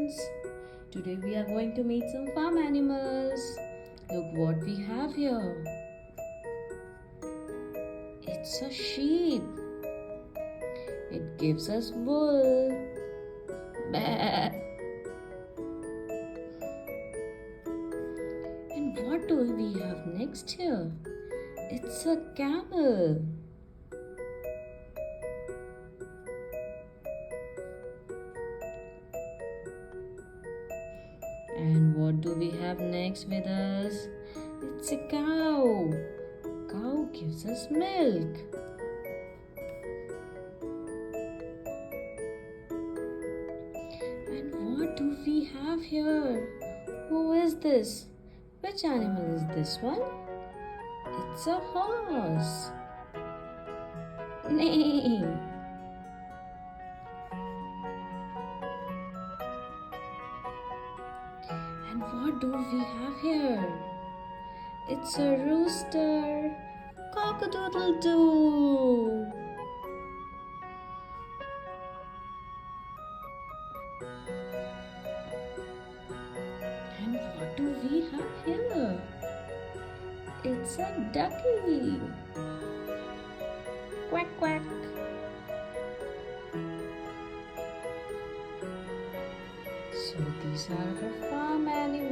friends! Today we are going to meet some farm animals. Look what we have here. It's a sheep. It gives us wool. Bah. And what do we have next here? It's a camel. And what do we have next with us? It's a cow. Cow gives us milk. And what do we have here? Who is this? Which animal is this one? It's a horse. Neigh. And what do we have here? It's a rooster. Cock-a-doodle-doo. And what do we have here? It's a ducky. Quack, quack. So these are our farm animals.